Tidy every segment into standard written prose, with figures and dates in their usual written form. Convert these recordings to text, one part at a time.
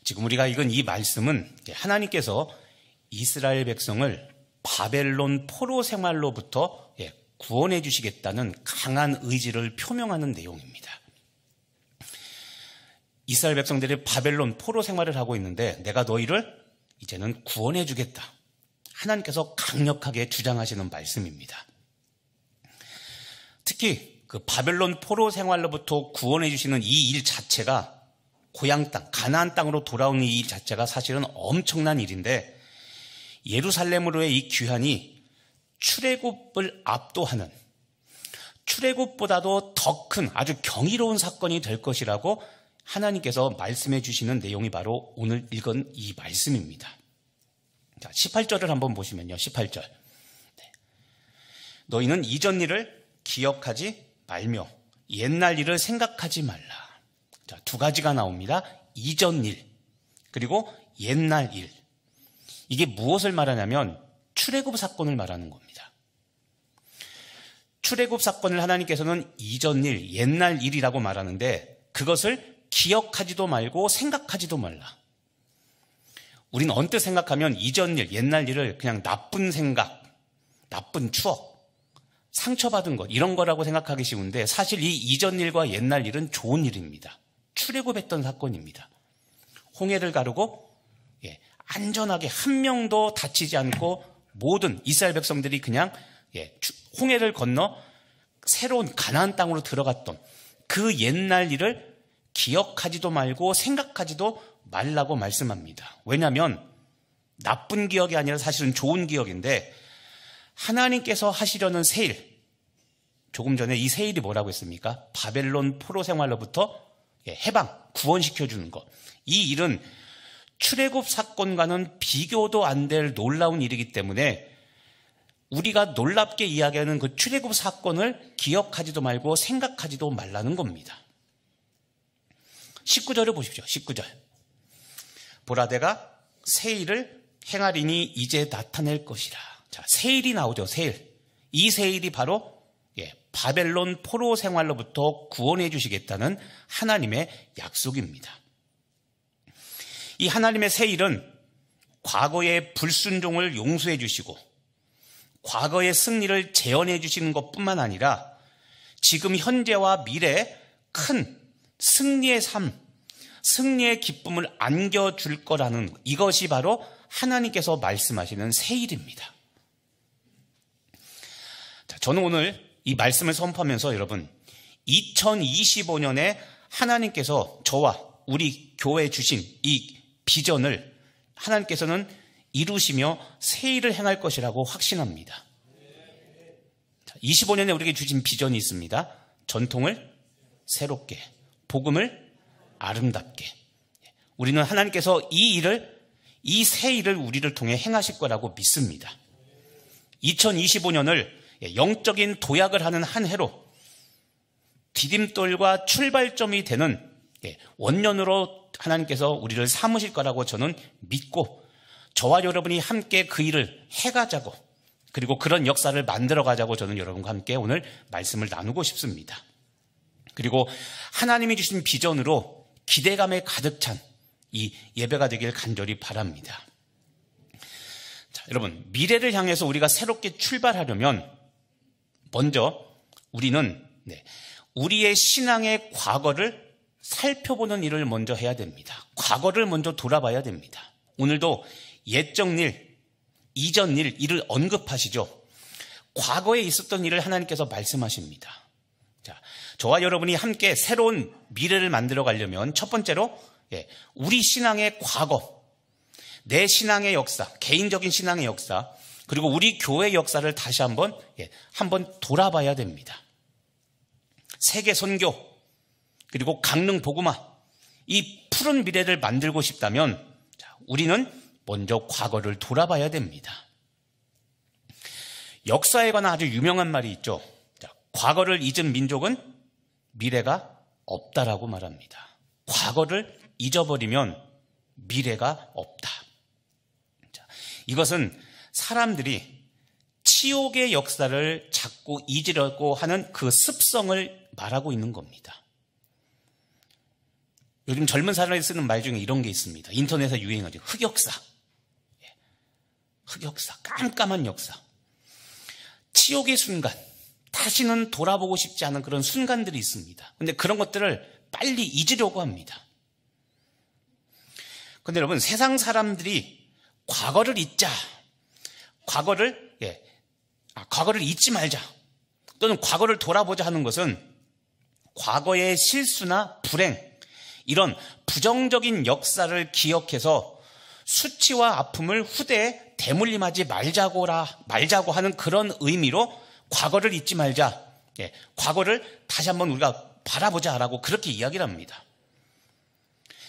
지금 우리가 읽은 이 말씀은 하나님께서 이스라엘 백성을 바벨론 포로 생활로부터 구원해 주시겠다는 강한 의지를 표명하는 내용입니다. 이스라엘 백성들이 바벨론 포로 생활을 하고 있는데 내가 너희를 이제는 구원해 주겠다. 하나님께서 강력하게 주장하시는 말씀입니다. 특히 그 바벨론 포로 생활로부터 구원해 주시는 이 일 자체가 고향 땅, 가나안 땅으로 돌아오는 이 일 자체가 사실은 엄청난 일인데 예루살렘으로의 이 귀환이 출애굽을 압도하는, 출애굽보다도 더 큰 아주 경이로운 사건이 될 것이라고 하나님께서 말씀해 주시는 내용이 바로 오늘 읽은 이 말씀입니다. 자, 18절을 한번 보시면요. 18절. 너희는 이전 일을 기억하지 말며 옛날 일을 생각하지 말라. 자, 두 가지가 나옵니다. 이전 일, 그리고 옛날 일. 이게 무엇을 말하냐면 출애굽 사건을 말하는 겁니다. 출애굽 사건을 하나님께서는 이전 일, 옛날 일이라고 말하는데 그것을 기억하지도 말고 생각하지도 말라. 우리는 언뜻 생각하면 이전 일, 옛날 일을 그냥 나쁜 생각, 나쁜 추억, 상처받은 것 이런 거라고 생각하기 쉬운데 사실 이 이전 일과 옛날 일은 좋은 일입니다. 출애굽했던 사건입니다. 홍해를 가르고 안전하게 한 명도 다치지 않고 모든 이스라엘 백성들이 그냥 홍해를 건너 새로운 가나안 땅으로 들어갔던 그 옛날 일을 기억하지도 말고 생각하지도 말라고 말씀합니다. 왜냐하면 나쁜 기억이 아니라 사실은 좋은 기억인데 하나님께서 하시려는 새 일, 조금 전에 이 새 일이 뭐라고 했습니까? 바벨론 포로 생활로부터 해방, 구원시켜주는 것. 이 일은 출애굽 사건과는 비교도 안 될 놀라운 일이기 때문에 우리가 놀랍게 이야기하는 그 출애굽 사건을 기억하지도 말고 생각하지도 말라는 겁니다. 19절을 보십시오. 19절. 보라 내가 새 일을 행하리니 이제 나타낼 것이라. 자, 새 일이 나오죠. 새 일. 이 새 일이 바로 바벨론 포로 생활로부터 구원해 주시겠다는 하나님의 약속입니다. 이 하나님의 새 일은 과거의 불순종을 용서해 주시고 과거의 승리를 재현해 주시는 것뿐만 아니라 지금 현재와 미래에 큰 승리의 삶, 승리의 기쁨을 안겨줄 거라는 이것이 바로 하나님께서 말씀하시는 새 일입니다. 자, 저는 오늘 이 말씀을 선포하면서 여러분 2025년에 하나님께서 저와 우리 교회에 주신 이 비전을 하나님께서는 이루시며 새 일을 행할 것이라고 확신합니다. 25년에 우리에게 주신 비전이 있습니다. 전통을 새롭게, 복음을 아름답게. 우리는 하나님께서 이 새 일을 우리를 통해 행하실 거라고 믿습니다. 2025년을 영적인 도약을 하는 한 해로 디딤돌과 출발점이 되는 원년으로 하나님께서 우리를 삼으실 거라고 저는 믿고 저와 여러분이 함께 그 일을 해가자고 그리고 그런 역사를 만들어가자고 저는 여러분과 함께 오늘 말씀을 나누고 싶습니다. 그리고 하나님이 주신 비전으로 기대감에 가득 찬 이 예배가 되길 간절히 바랍니다. 자, 여러분 미래를 향해서 우리가 새롭게 출발하려면 먼저 우리는 우리의 신앙의 과거를 살펴보는 일을 먼저 해야 됩니다. 과거를 먼저 돌아봐야 됩니다. 오늘도 옛적 일, 이전 일, 이를 언급하시죠. 과거에 있었던 일을 하나님께서 말씀하십니다. 자, 저와 여러분이 함께 새로운 미래를 만들어 가려면 첫 번째로 우리 신앙의 과거, 내 신앙의 역사, 개인적인 신앙의 역사, 그리고 우리 교회 역사를 다시 한번 돌아봐야 됩니다. 세계 선교, 그리고 강릉 복음화, 이 푸른 미래를 만들고 싶다면 우리는 먼저 과거를 돌아봐야 됩니다. 역사에 관한 아주 유명한 말이 있죠. 과거를 잊은 민족은 미래가 없다라고 말합니다. 과거를 잊어버리면 미래가 없다. 이것은 사람들이 치욕의 역사를 자꾸 잊으려고 하는 그 습성을 말하고 있는 겁니다. 요즘 젊은 사람이 쓰는 말 중에 이런 게 있습니다. 인터넷에 유행하죠. 흑역사. 흑역사, 깜깜한 역사. 치욕의 순간, 다시는 돌아보고 싶지 않은 그런 순간들이 있습니다. 근데 그런 것들을 빨리 잊으려고 합니다. 근데 여러분, 세상 사람들이 과거를 잊자, 과거를 잊지 말자, 또는 과거를 돌아보자 하는 것은 과거의 실수나 불행, 이런 부정적인 역사를 기억해서 수치와 아픔을 후대에 대물림하지 말자고 하는 그런 의미로 과거를 잊지 말자, 과거를 다시 한번 우리가 바라보자라고 그렇게 이야기를 합니다.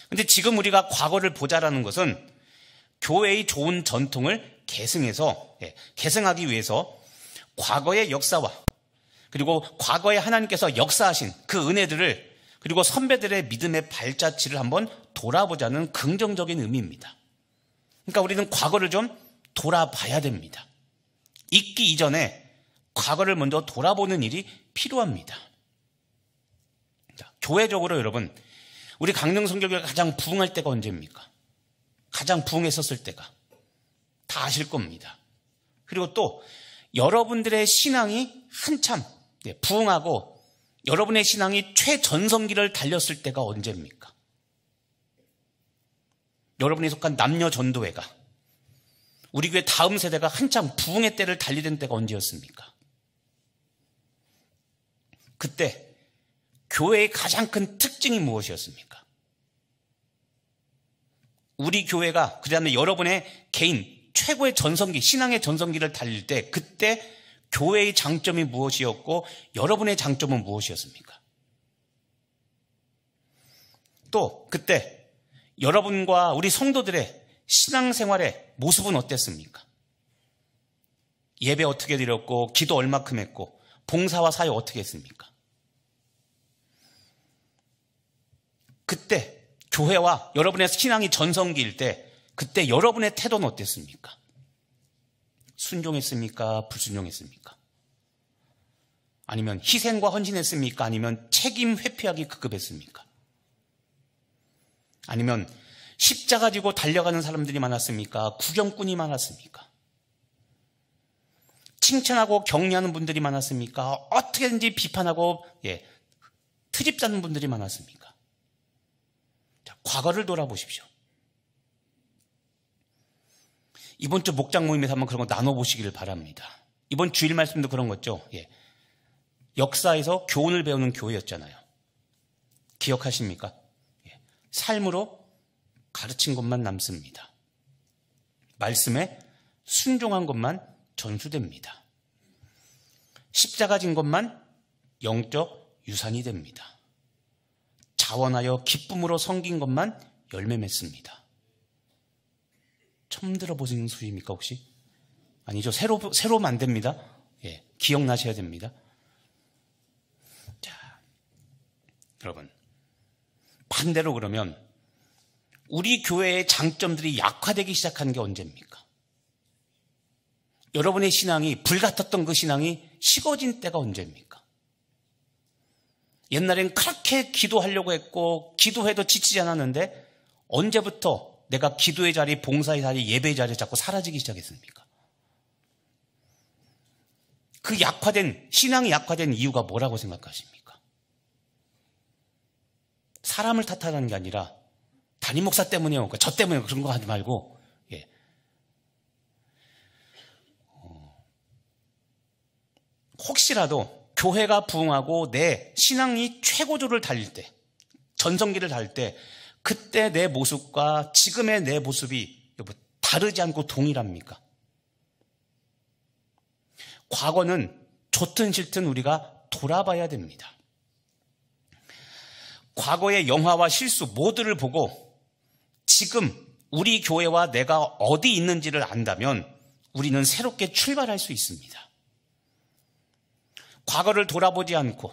그런데 지금 우리가 과거를 보자라는 것은 교회의 좋은 전통을 계승하기 위해서 과거의 역사와 그리고 과거에 하나님께서 역사하신 그 은혜들을 그리고 선배들의 믿음의 발자취를 한번 돌아보자는 긍정적인 의미입니다. 그러니까 우리는 과거를 좀 돌아봐야 됩니다. 잊기 이전에 과거를 먼저 돌아보는 일이 필요합니다. 자, 교회적으로 여러분, 우리 강릉선교회가 가장 부흥할 때가 언제입니까? 가장 부흥했었을 때가 다 아실 겁니다. 그리고 또 여러분들의 신앙이 한참 부흥하고 여러분의 신앙이 최전성기를 달렸을 때가 언제입니까? 여러분이 속한 남녀전도회가 우리 교회 다음 세대가 한참 부흥의 때를 달리던 때가 언제였습니까? 그때 교회의 가장 큰 특징이 무엇이었습니까? 우리 교회가 그 다음에 여러분의 개인 최고의 전성기, 신앙의 전성기를 달릴 때 그때 교회의 장점이 무엇이었고 여러분의 장점은 무엇이었습니까? 또 그때 여러분과 우리 성도들의 신앙생활의 모습은 어땠습니까? 예배 어떻게 드렸고 기도 얼마큼 했고 봉사와 사역 어떻게 했습니까? 그때 교회와 여러분의 신앙이 전성기일 때 그때 여러분의 태도는 어땠습니까? 순종했습니까? 불순종했습니까? 아니면 희생과 헌신했습니까? 아니면 책임 회피하기 급급했습니까? 아니면 십자가 지고 달려가는 사람들이 많았습니까? 구경꾼이 많았습니까? 칭찬하고 격려하는 분들이 많았습니까? 어떻게든지 비판하고 트집 잡는 분들이 많았습니까? 자, 과거를 돌아보십시오. 이번 주 목장 모임에서 한번 그런 거 나눠보시기를 바랍니다. 이번 주일 말씀도 그런 거죠. 역사에서 교훈을 배우는 교회였잖아요. 기억하십니까? 삶으로 가르친 것만 남습니다. 말씀에 순종한 것만 전수됩니다. 십자가 진 것만 영적 유산이 됩니다. 자원하여 기쁨으로 섬긴 것만 열매 맺습니다. 처음 들어보신 소리입니까 혹시? 아니죠. 새로 만듭니다. 기억나셔야 됩니다. 자, 여러분, 반대로 그러면 우리 교회의 장점들이 약화되기 시작한 게 언제입니까? 여러분의 신앙이 불같았던 그 신앙이 식어진 때가 언제입니까? 옛날엔 그렇게 기도하려고 했고 기도해도 지치지 않았는데 언제부터 내가 기도의 자리, 봉사의 자리, 예배의 자리에 자꾸 사라지기 시작했습니까? 그 신앙이 약화된 이유가 뭐라고 생각하십니까? 사람을 탓하는 게 아니라 담임 목사 때문이요, 저 때문에 그런 거 하지 말고, 혹시라도 교회가 부흥하고 내 신앙이 최고조를 달릴 때, 전성기를 달릴 때, 그때 내 모습과 지금의 내 모습이 다르지 않고 동일합니까? 과거는 좋든 싫든 우리가 돌아봐야 됩니다. 과거의 영화와 실수 모두를 보고 지금 우리 교회와 내가 어디 있는지를 안다면 우리는 새롭게 출발할 수 있습니다. 과거를 돌아보지 않고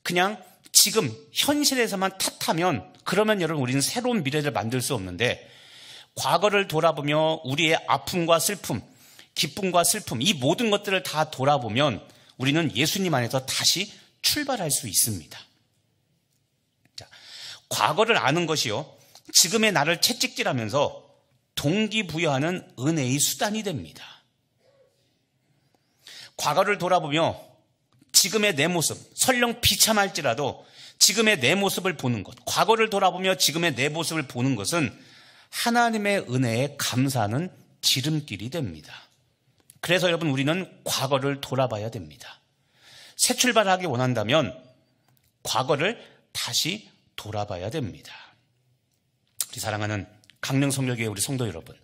그냥 지금 현실에서만 탓하면 그러면 여러분 우리는 새로운 미래를 만들 수 없는데 과거를 돌아보며 우리의 아픔과 슬픔, 기쁨과 슬픔 이 모든 것들을 다 돌아보면 우리는 예수님 안에서 다시 출발할 수 있습니다. 자, 과거를 아는 것이요, 지금의 나를 채찍질하면서 동기부여하는 은혜의 수단이 됩니다. 과거를 돌아보며 지금의 내 모습, 설령 비참할지라도 지금의 내 모습을 보는 것, 과거를 돌아보며 지금의 내 모습을 보는 것은 하나님의 은혜에 감사하는 지름길이 됩니다. 그래서 여러분, 우리는 과거를 돌아봐야 됩니다. 새 출발하기 원한다면 과거를 다시 돌아봐야 됩니다. 우리 사랑하는 강릉성결교회 우리 성도 여러분,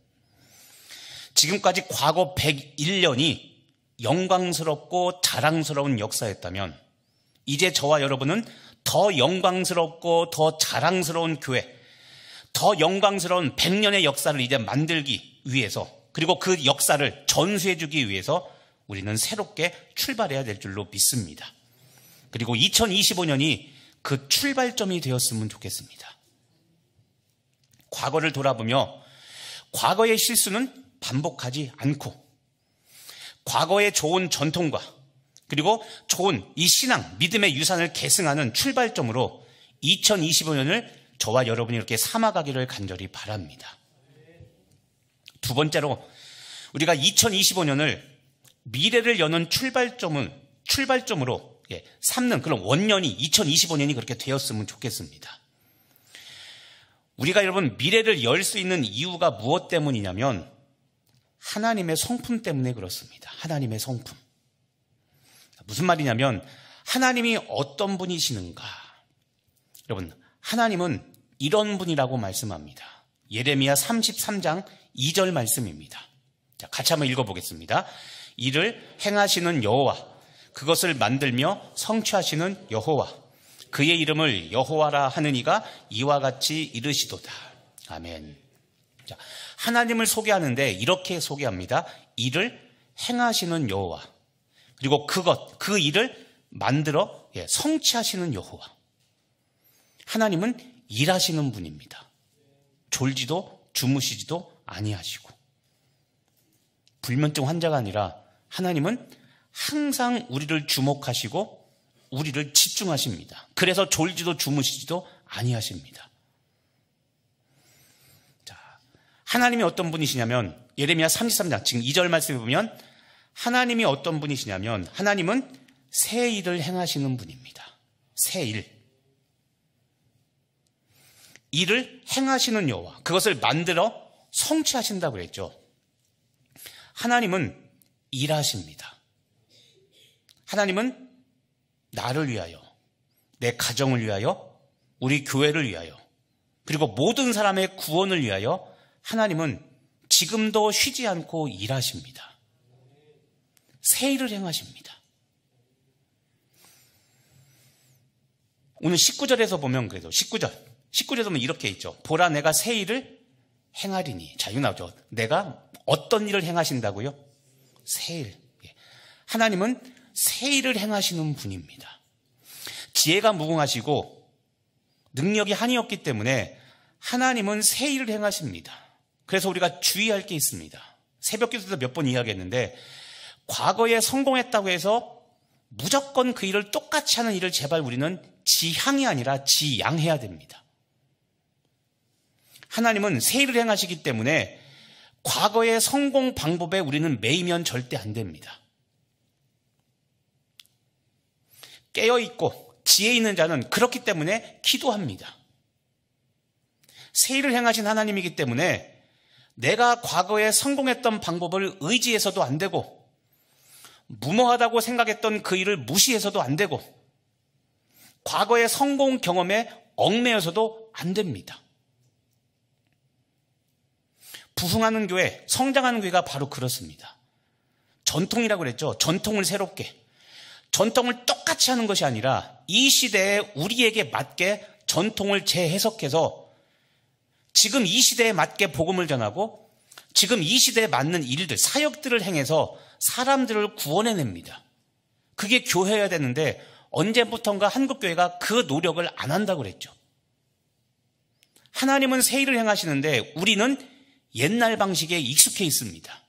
지금까지 과거 101년이 영광스럽고 자랑스러운 역사였다면 이제 저와 여러분은 더 영광스럽고 더 자랑스러운 교회, 더 영광스러운 100년의 역사를 이제 만들기 위해서, 그리고 그 역사를 전수해주기 위해서 우리는 새롭게 출발해야 될 줄로 믿습니다. 그리고 2025년이 그 출발점이 되었으면 좋겠습니다. 과거를 돌아보며 과거의 실수는 반복하지 않고 과거의 좋은 전통과 그리고 좋은 이 신앙, 믿음의 유산을 계승하는 출발점으로 2025년을 저와 여러분이 이렇게 삼아가기를 간절히 바랍니다. 두 번째로, 우리가 2025년을 미래를 여는 출발점으로 삼는 그런 원년이 2025년이 그렇게 되었으면 좋겠습니다. 우리가 여러분 미래를 열 수 있는 이유가 무엇 때문이냐면 하나님의 성품 때문에 그렇습니다. 하나님의 성품. 무슨 말이냐면 하나님이 어떤 분이시는가? 여러분, 하나님은 이런 분이라고 말씀합니다. 예레미야 33장 2절 말씀입니다. 자, 같이 한번 읽어보겠습니다. 이를 행하시는 여호와, 그것을 만들며 성취하시는 여호와, 그의 이름을 여호와라 하는 이가 이와 같이 이르시도다. 아멘. 자, 하나님을 소개하는데 이렇게 소개합니다. 이를 행하시는 여호와, 그리고 그 일을 만들어 성취하시는 여호와. 하나님은 일하시는 분입니다. 졸지도 주무시지도 아니하시고, 불면증 환자가 아니라 하나님은 항상 우리를 주목하시고 우리를 집중하십니다. 그래서 졸지도 주무시지도 아니하십니다. 자, 하나님이 어떤 분이시냐면 예레미야 33장 지금 2절 말씀에 보면 하나님이 어떤 분이시냐면 하나님은 새 일을 행하시는 분입니다. 새 일을 행하시는 여호와, 그것을 만들어 성취하신다고 그랬죠. 하나님은 일하십니다. 하나님은 나를 위하여, 내 가정을 위하여, 우리 교회를 위하여, 그리고 모든 사람의 구원을 위하여 하나님은 지금도 쉬지 않고 일하십니다. 새 일을 행하십니다. 오늘 19절에서 보면 그래도 19절에서 보면 이렇게 있죠. 보라, 내가 새 일을 행하리니. 자, 이거 나오죠. 내가 어떤 일을 행하신다고요? 새 일. 하나님은 새 일을 행하시는 분입니다. 지혜가 무궁하시고 능력이 한이 없기 때문에 하나님은 새 일을 행하십니다. 그래서 우리가 주의할 게 있습니다. 새벽 기도에서 몇 번 이야기했는데, 과거에 성공했다고 해서 무조건 그 일을 똑같이 하는 일을 제발 우리는 지향이 아니라 지양해야 됩니다. 하나님은 새 일을 행하시기 때문에 과거의 성공 방법에 우리는 매이면 절대 안 됩니다. 깨어있고 지혜 있는 자는 그렇기 때문에 기도합니다. 새 일을 행하신 하나님이기 때문에 내가 과거에 성공했던 방법을 의지해서도 안 되고, 무모하다고 생각했던 그 일을 무시해서도 안 되고, 과거의 성공 경험에 얽매여서도 안 됩니다. 부흥하는 교회, 성장하는 교회가 바로 그렇습니다. 전통이라고 그랬죠. 전통을 새롭게. 전통을 똑같이 하는 것이 아니라 이 시대에 우리에게 맞게 전통을 재해석해서 지금 이 시대에 맞게 복음을 전하고 지금 이 시대에 맞는 일들, 사역들을 행해서 사람들을 구원해냅니다. 그게 교회여야 되는데 언제부턴가 한국교회가 그 노력을 안 한다고 그랬죠. 하나님은 새 일을 행하시는데 우리는 옛날 방식에 익숙해 있습니다.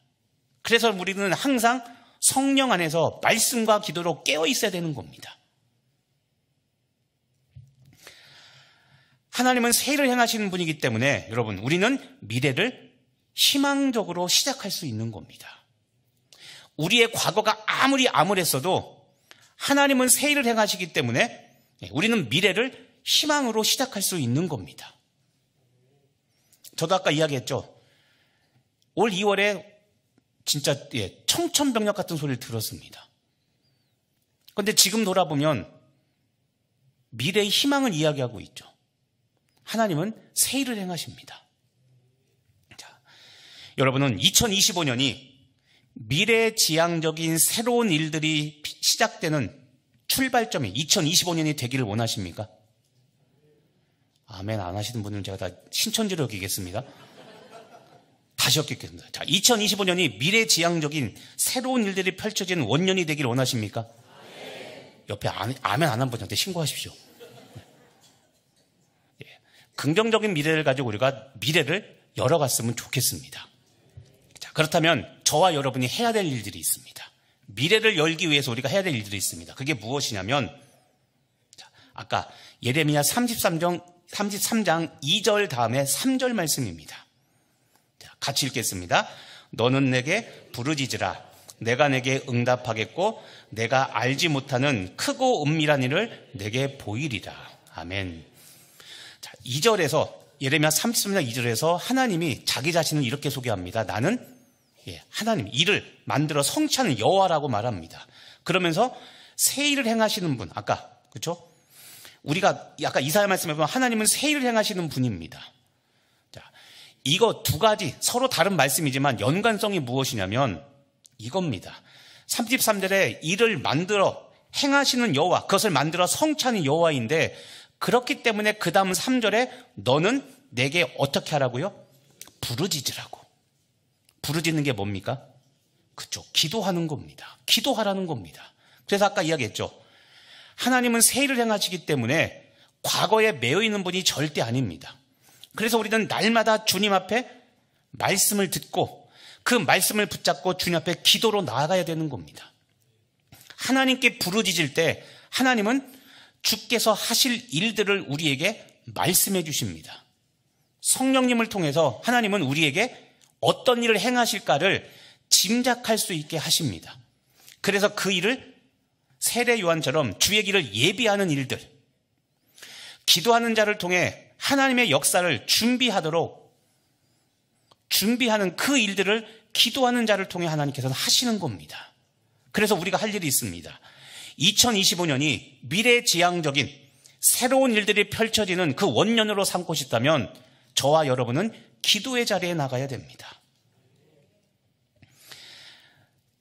그래서 우리는 항상 성령 안에서 말씀과 기도로 깨어 있어야 되는 겁니다. 하나님은 새 일을 행하시는 분이기 때문에 여러분, 우리는 미래를 희망적으로 시작할 수 있는 겁니다. 우리의 과거가 아무리 암울했어도 하나님은 새 일을 행하시기 때문에 우리는 미래를 희망으로 시작할 수 있는 겁니다. 저도 아까 이야기했죠. 올 2월에 진짜 청천벽력 같은 소리를 들었습니다. 그런데 지금 돌아보면 미래의 희망을 이야기하고 있죠. 하나님은 새 일을 행하십니다. 자, 여러분은 2025년이 미래지향적인 새로운 일들이 시작되는 출발점이 2025년이 되기를 원하십니까? 아멘 안 하시는 분들은 제가 다 신천지로 여기겠습니다. 다시 여기겠습니다. 자, 2025년이 미래지향적인 새로운 일들이 펼쳐지는 원년이 되기를 원하십니까? 옆에 아멘 안 한 분한테 신고하십시오. 긍정적인 미래를 가지고 우리가 미래를 열어갔으면 좋겠습니다. 자, 그렇다면 저와 여러분이 해야 될 일들이 있습니다. 미래를 열기 위해서 우리가 해야 될 일들이 있습니다. 그게 무엇이냐면, 자, 아까 예레미야 33장 2절 다음에 3절 말씀입니다. 자, 같이 읽겠습니다. 너는 내게 부르짖으라. 내가 내게 응답하겠고 내가 알지 못하는 크고 은밀한 일을 내게 보이리라. 아멘. 자, 2절에서 예레미야 33장 2절에서 하나님이 자기 자신을 이렇게 소개합니다. 나는 하나님, 일을 만들어 성취하는 여호와라고 말합니다. 그러면서 새 일을 행하시는 분, 아까 그렇죠? 우리가 아까 이사야 말씀에 보면 하나님은 새 일을 행하시는 분입니다. 자, 이거 두 가지 서로 다른 말씀이지만 연관성이 무엇이냐면 이겁니다. 33절에 일을 만들어 행하시는 여호와, 그것을 만들어 성취하는 여호와인데, 그렇기 때문에 그 다음 3절에 너는 내게 어떻게 하라고요? 부르짖으라고. 부르짖는 게 뭡니까? 그쵸, 기도하는 겁니다. 기도하라는 겁니다. 그래서 아까 이야기했죠. 하나님은 새 일을 행하시기 때문에 과거에 매여 있는 분이 절대 아닙니다. 그래서 우리는 날마다 주님 앞에 말씀을 듣고 그 말씀을 붙잡고 주님 앞에 기도로 나아가야 되는 겁니다. 하나님께 부르짖을 때 하나님은 주께서 하실 일들을 우리에게 말씀해 주십니다. 성령님을 통해서 하나님은 우리에게 어떤 일을 행하실까를 짐작할 수 있게 하십니다. 그래서 그 일을 세례 요한처럼 주의 길을 예비하는 일들, 기도하는 자를 통해 하나님의 역사를 준비하는 그 일들을 기도하는 자를 통해 하나님께서는 하시는 겁니다. 그래서 우리가 할 일이 있습니다. 2025년이 미래지향적인 새로운 일들이 펼쳐지는 그 원년으로 삼고 싶다면 저와 여러분은 기도의 자리에 나가야 됩니다.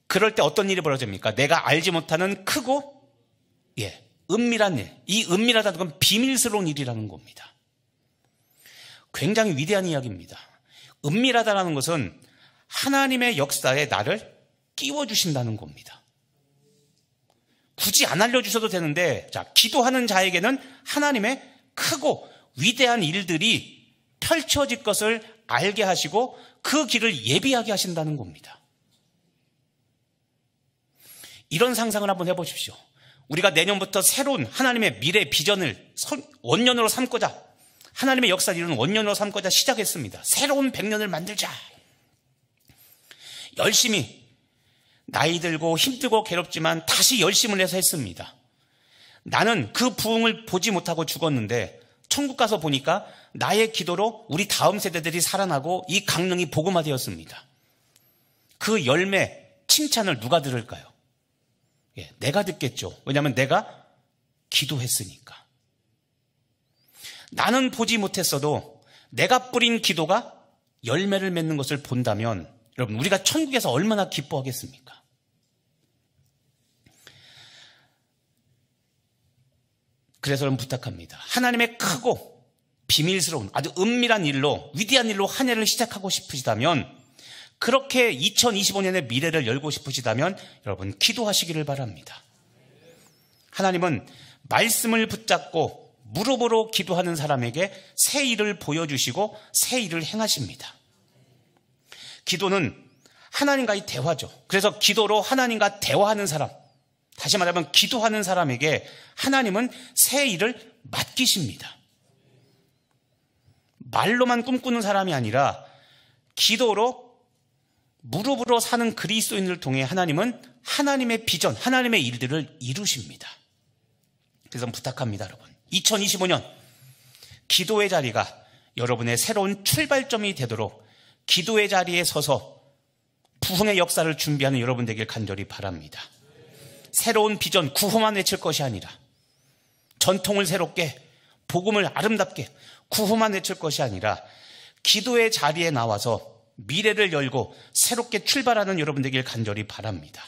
그럴 때 어떤 일이 벌어집니까? 내가 알지 못하는 크고 은밀한 일. 이 은밀하다는 건 비밀스러운 일이라는 겁니다. 굉장히 위대한 이야기입니다. 은밀하다는 것은 하나님의 역사에 나를 끼워주신다는 겁니다. 굳이 안 알려주셔도 되는데, 자, 기도하는 자에게는 하나님의 크고 위대한 일들이 펼쳐질 것을 알게 하시고 그 길을 예비하게 하신다는 겁니다. 이런 상상을 한번 해보십시오. 우리가 내년부터 새로운 하나님의 미래 비전을 원년으로 삼고자, 하나님의 역사를 이루는 원년으로 삼고자 시작했습니다. 새로운 100년을 만들자. 열심히 나이 들고 힘들고 괴롭지만 다시 열심을 해서 했습니다. 나는 그 부흥을 보지 못하고 죽었는데 천국 가서 보니까 나의 기도로 우리 다음 세대들이 살아나고 이 강릉이 복음화되었습니다. 그 열매, 칭찬을 누가 들을까요? 내가 듣겠죠. 왜냐하면 내가 기도했으니까. 나는 보지 못했어도 내가 뿌린 기도가 열매를 맺는 것을 본다면 여러분, 우리가 천국에서 얼마나 기뻐하겠습니까? 그래서 여러분 부탁합니다. 하나님의 크고 비밀스러운 아주 은밀한 일로, 위대한 일로 한 해를 시작하고 싶으시다면, 그렇게 2025년의 미래를 열고 싶으시다면 여러분 기도하시기를 바랍니다. 하나님은 말씀을 붙잡고 무릎으로 기도하는 사람에게 새 일을 보여주시고 새 일을 행하십니다. 기도는 하나님과의 대화죠. 그래서 기도로 하나님과 대화하는 사람, 다시 말하면 기도하는 사람에게 하나님은 새 일을 맡기십니다. 말로만 꿈꾸는 사람이 아니라 기도로 무릎으로 사는 그리스도인을 통해 하나님은 하나님의 비전, 하나님의 일들을 이루십니다. 그래서 부탁합니다, 여러분. 2025년 기도의 자리가 여러분의 새로운 출발점이 되도록 기도의 자리에 서서 부흥의 역사를 준비하는 여러분 되길 간절히 바랍니다. 새로운 비전, 구호만 외칠 것이 아니라 전통을 새롭게, 복음을 아름답게, 구호만 외칠 것이 아니라 기도의 자리에 나와서 미래를 열고 새롭게 출발하는 여러분 되길 간절히 바랍니다.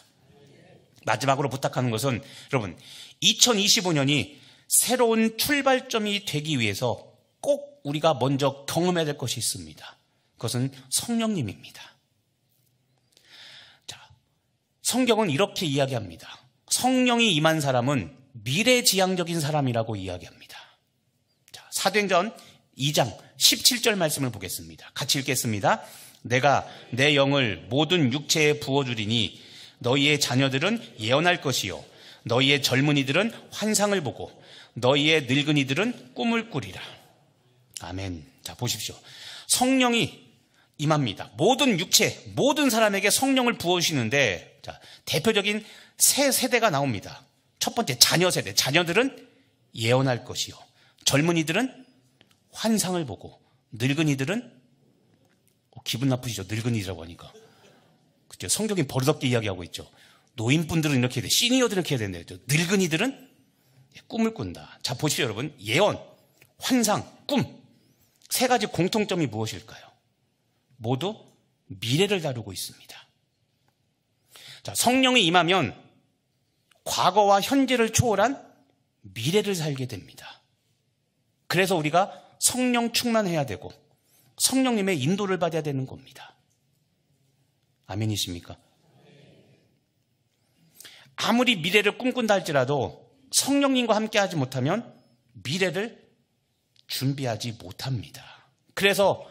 마지막으로 부탁하는 것은 여러분, 2025년이 새로운 출발점이 되기 위해서 꼭 우리가 먼저 경험해야 될 것이 있습니다. 그것은 성령님입니다. 자, 성경은 이렇게 이야기합니다. 성령이 임한 사람은 미래지향적인 사람이라고 이야기합니다. 자, 사도행전 2장 17절 말씀을 보겠습니다. 같이 읽겠습니다. 내가 내 영을 모든 육체에 부어주리니 너희의 자녀들은 예언할 것이요 너희의 젊은이들은 환상을 보고 너희의 늙은이들은 꿈을 꾸리라. 아멘. 자, 보십시오. 성령이 임합니다. 모든 육체, 모든 사람에게 성령을 부어주시는데, 자, 대표적인 세 세대가 나옵니다. 첫 번째, 자녀 세대. 자녀들은 예언할 것이요 젊은이들은 환상을 보고 늙은이들은 기분 나쁘시죠? 늙은이라고 하니까. 그죠? 성경이 버릇없게 이야기하고 있죠. 노인분들은 이렇게 해야 돼. 시니어들은 이렇게 해야 된다. 늙은이들은 꿈을 꾼다. 자, 보십시오, 여러분. 예언, 환상, 꿈. 세 가지 공통점이 무엇일까요? 모두 미래를 다루고 있습니다. 자, 성령이 임하면 과거와 현재를 초월한 미래를 살게 됩니다. 그래서 우리가 성령 충만해야 되고 성령님의 인도를 받아야 되는 겁니다. 아멘이십니까? 아무리 미래를 꿈꾼다 할지라도 성령님과 함께 하지 못하면 미래를 준비하지 못합니다. 그래서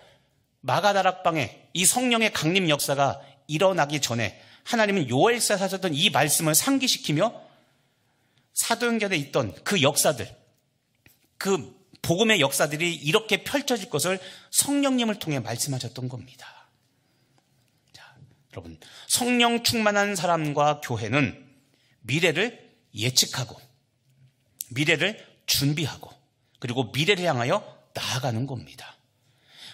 마가다락방에 이 성령의 강림 역사가 일어나기 전에 하나님은 요엘서에 하셨던 이 말씀을 상기시키며 사도행전에 있던 그 역사들, 그 복음의 역사들이 이렇게 펼쳐질 것을 성령님을 통해 말씀하셨던 겁니다. 자, 여러분, 성령 충만한 사람과 교회는 미래를 예측하고 미래를 준비하고 그리고 미래를 향하여 나아가는 겁니다.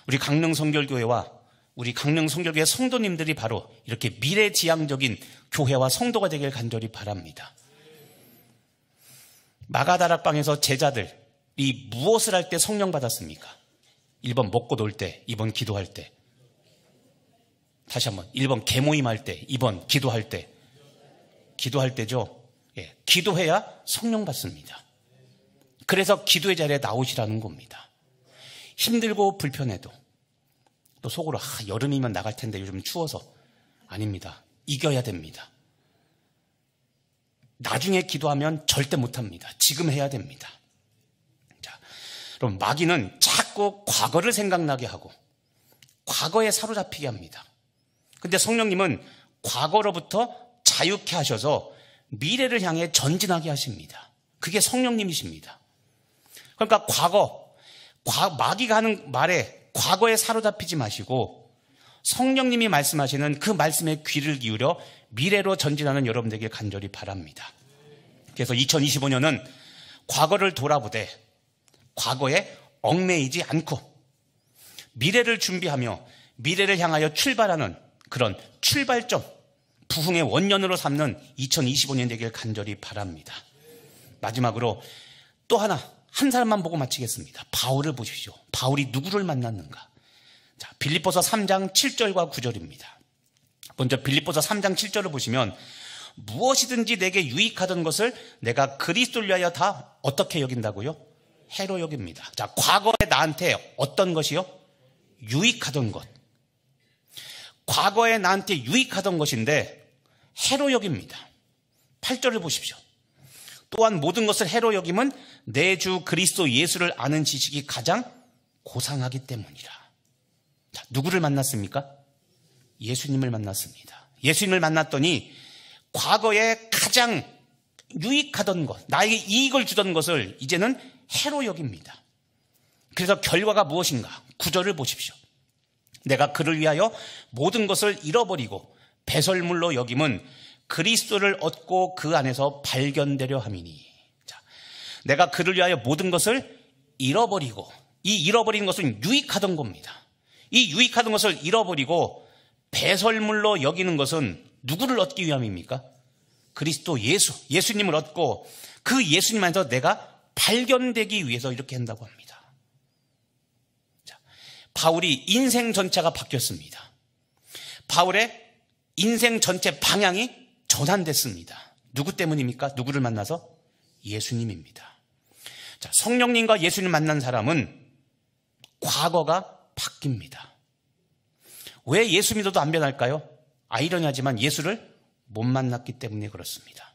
우리 강릉성결교회와 우리 강릉성결교회 성도님들이 바로 이렇게 미래지향적인 교회와 성도가 되길 간절히 바랍니다. 마가다락방에서 제자들이 무엇을 할 때 성령 받았습니까? 1번 먹고 놀 때, 2번 기도할 때. 다시 한번 1번 개모임할 때, 2번 기도할 때. 기도할 때죠. 예, 기도해야 성령 받습니다. 그래서 기도의 자리에 나오시라는 겁니다. 힘들고 불편해도 또 속으로 여름이면 나갈 텐데 요즘 추워서 아닙니다. 이겨야 됩니다. 나중에 기도하면 절대 못합니다. 지금 해야 됩니다. 자, 그럼 마귀는 자꾸 과거를 생각나게 하고 과거에 사로잡히게 합니다. 근데 성령님은 과거로부터 자유케 하셔서 미래를 향해 전진하게 하십니다. 그게 성령님이십니다. 그러니까 마귀가 하는 말에 과거에 사로잡히지 마시고 성령님이 말씀하시는 그 말씀에 귀를 기울여 미래로 전진하는 여러분들에게 간절히 바랍니다. 그래서 2025년은 과거를 돌아보되 과거에 얽매이지 않고 미래를 준비하며 미래를 향하여 출발하는 그런 출발점, 부흥의 원년으로 삼는 2025년 되길 간절히 바랍니다. 마지막으로 또 한 사람만 보고 마치겠습니다. 바울을 보십시오. 바울이 누구를 만났는가? 자, 빌립보서 3장 7절과 9절입니다. 먼저 빌립보서 3장 7절을 보시면 무엇이든지 내게 유익하던 것을 내가 그리스도를 위하여 다 어떻게 여긴다고요? 해로 여깁니다. 자, 과거에 나한테 어떤 것이요? 유익하던 것. 과거에 나한테 유익하던 것인데 해로 여깁니다. 8절을 보십시오. 또한 모든 것을 해로 여김은 내 주 그리스도 예수를 아는 지식이 가장 고상하기 때문이라. 자, 누구를 만났습니까? 예수님을 만났습니다. 예수님을 만났더니 과거에 가장 유익하던 것, 나에게 이익을 주던 것을 이제는 해로 여깁니다. 그래서 결과가 무엇인가? 9절을 보십시오. 내가 그를 위하여 모든 것을 잃어버리고 배설물로 여김은 그리스도를 얻고 그 안에서 발견되려 함이니. 자, 내가 그를 위하여 모든 것을 잃어버리고, 이 잃어버리는 것은 유익하던 겁니다. 이 유익하던 것을 잃어버리고 배설물로 여기는 것은 누구를 얻기 위함입니까? 그리스도 예수님을 얻고 그 예수님 안에서 내가 발견되기 위해서 이렇게 한다고 합니다. 자, 바울이 인생 전체가 바뀌었습니다. 바울의 인생 전체 방향이 전환됐습니다. 누구 때문입니까? 누구를 만나서? 예수님입니다. 자, 성령님과 예수님을 만난 사람은 과거가 바뀝니다. 왜 예수 믿어도 안 변할까요? 아이러니하지만 예수를 못 만났기 때문에 그렇습니다.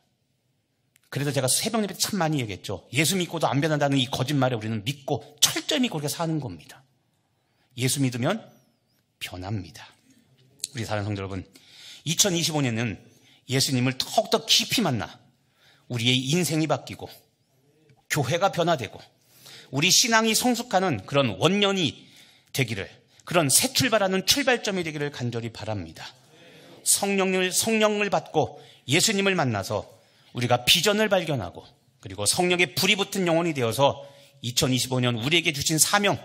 그래서 제가 새벽 예배 참 많이 얘기했죠. 예수 믿고도 안 변한다는 이 거짓말에 우리는 믿고 철저히 그렇게 사는 겁니다. 예수 믿으면 변합니다. 우리 사랑하는 성도 여러분, 2025년은 예수님을 더욱더 깊이 만나 우리의 인생이 바뀌고 교회가 변화되고 우리 신앙이 성숙하는 그런 원년이 되기를, 그런 새 출발하는 출발점이 되기를 간절히 바랍니다. 성령을 받고 예수님을 만나서 우리가 비전을 발견하고 그리고 성령의 불이 붙은 영혼이 되어서 2025년 우리에게 주신 사명,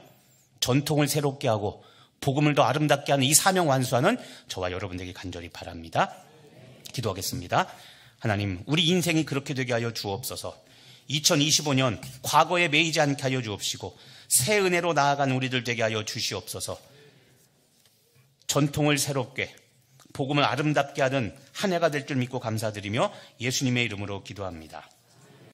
전통을 새롭게 하고 복음을 더 아름답게 하는 이 사명 완수하는 저와 여러분에게 간절히 바랍니다. 기도하겠습니다. 하나님, 우리 인생이 그렇게 되게 하여 주옵소서. 2025년 과거에 매이지 않게 하여 주옵시고 새 은혜로 나아가는 우리들 되게 하여 주시옵소서. 전통을 새롭게, 복음을 아름답게 하는 한 해가 될 줄 믿고 감사드리며 예수님의 이름으로 기도합니다.